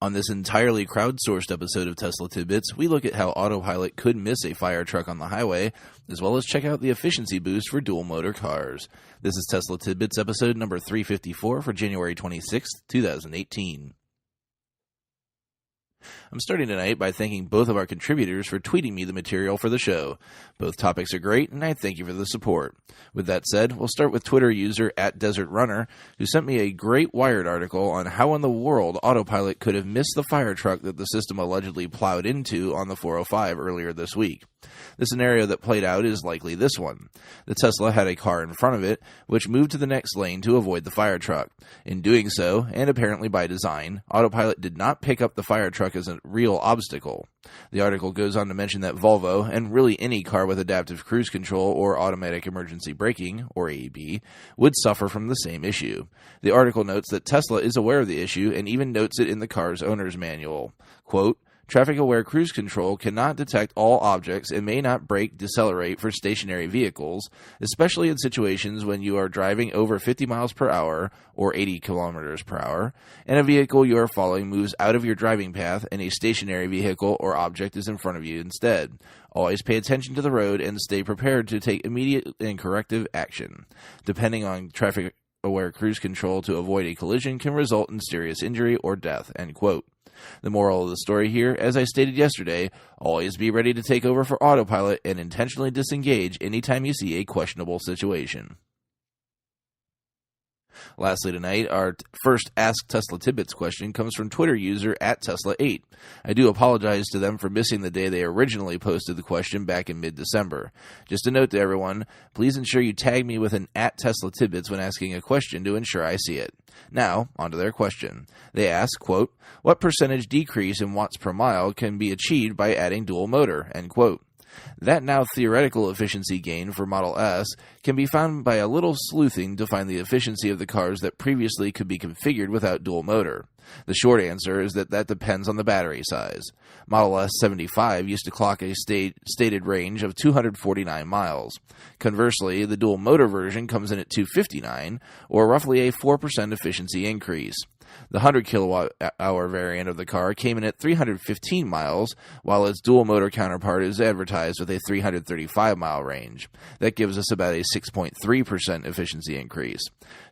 On this entirely crowdsourced episode of Tesla Tidbits, we look at how Autopilot could miss a fire truck on the highway, as well as check out the efficiency boost for dual-motor cars. This is Tesla Tidbits episode number 354 for January 26, 2018. I'm starting tonight by thanking both of our contributors for tweeting me the material for the show. Both topics are great, and I thank you for the support. With that said, we'll start with Twitter user @DesertRunner, who sent me a great Wired article on how in the world Autopilot could have missed the fire truck that the system allegedly plowed into on the 405 earlier this week. The scenario that played out is likely this one. The Tesla had a car in front of it, which moved to the next lane to avoid the fire truck. In doing so, and apparently by design, Autopilot did not pick up the fire truck as a real obstacle. The article goes on to mention that Volvo, and really any car with adaptive cruise control or automatic emergency braking, or AEB, would suffer from the same issue. The article notes that Tesla is aware of the issue and even notes it in the car's owner's manual. Quote, "Traffic-aware cruise control cannot detect all objects and may not brake decelerate for stationary vehicles, especially in situations when you are driving over 50 miles per hour or 80 kilometers per hour, and a vehicle you are following moves out of your driving path and a stationary vehicle or object is in front of you instead. Always pay attention to the road and stay prepared to take immediate and corrective action. Depending on traffic-aware cruise control to avoid a collision can result in serious injury or death." End quote. The moral of the story here, as I stated yesterday, always be ready to take over for Autopilot and intentionally disengage anytime you see a questionable situation. Lastly tonight, our first Ask Tesla Tidbits question comes from Twitter user @Tesla8. I do apologize to them for missing the day they originally posted the question back in mid-December. Just a note to everyone, please ensure you tag me with an @Tesla Tidbits when asking a question to ensure I see it. Now, on to their question. They ask, quote, "What percentage decrease in watts per mile can be achieved by adding dual motor?" End quote. That now theoretical efficiency gain for Model S can be found by a little sleuthing to find the efficiency of the cars that previously could be configured without dual motor. The short answer is that depends on the battery size. Model S 75 used to clock a stated range of 249 miles. Conversely, the dual motor version comes in at 259, or roughly a 4% efficiency increase. The 100 kilowatt-hour variant of the car came in at 315 miles, while its dual-motor counterpart is advertised with a 335-mile range. That gives us about a 6.3% efficiency increase.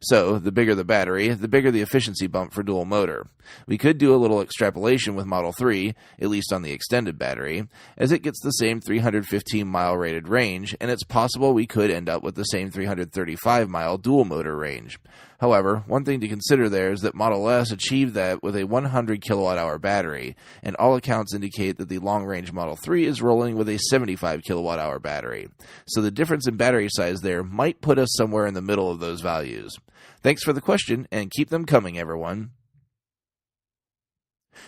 So, the bigger the battery, the bigger the efficiency bump for dual-motor. We could do a little extrapolation with Model 3, at least on the extended battery, as it gets the same 315-mile rated range, and it's possible we could end up with the same 335-mile dual-motor range. However, one thing to consider there is that Model S achieved that with a 100 kilowatt-hour battery, and all accounts indicate that the long-range Model 3 is rolling with a 75 kilowatt-hour battery. So the difference in battery size there might put us somewhere in the middle of those values. Thanks for the question, and keep them coming, everyone.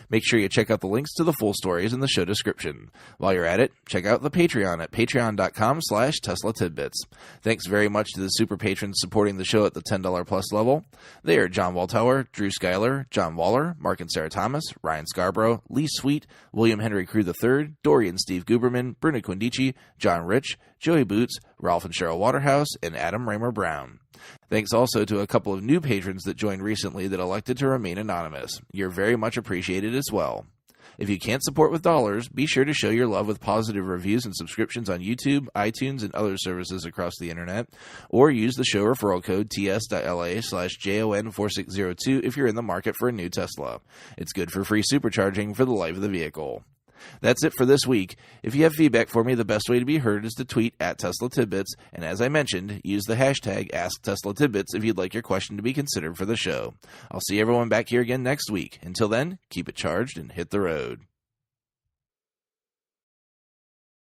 Make sure you check out the links to the full stories in the show description. While you're at it, check out the Patreon at patreon.com/Tesla Tidbits. Thanks very much to the super patrons supporting the show at the $10 plus level. They are John Waltower, Drew Schuyler, John Waller, Mark and Sarah Thomas, Ryan Scarborough, Lee Sweet, William Henry Crew III, Dorian Steve Guberman, Bruno Quindici, John Rich, Joey Boots, Ralph and Cheryl Waterhouse, and Adam Raymer Brown. Thanks also to a couple of new patrons that joined recently that elected to remain anonymous. You're very much appreciated as well. If you can't support with dollars, be sure to show your love with positive reviews and subscriptions on YouTube, iTunes, and other services across the internet, or use the show referral code TS.LA/JON4602 if you're in the market for a new Tesla. It's good for free supercharging for the life of the vehicle. That's it for this week. If you have feedback for me, the best way to be heard is to tweet @Tesla Tidbits, and as I mentioned, use the hashtag AskTeslaTidbits if you'd like your question to be considered for the show. I'll see everyone back here again next week. Until then, keep it charged and hit the road.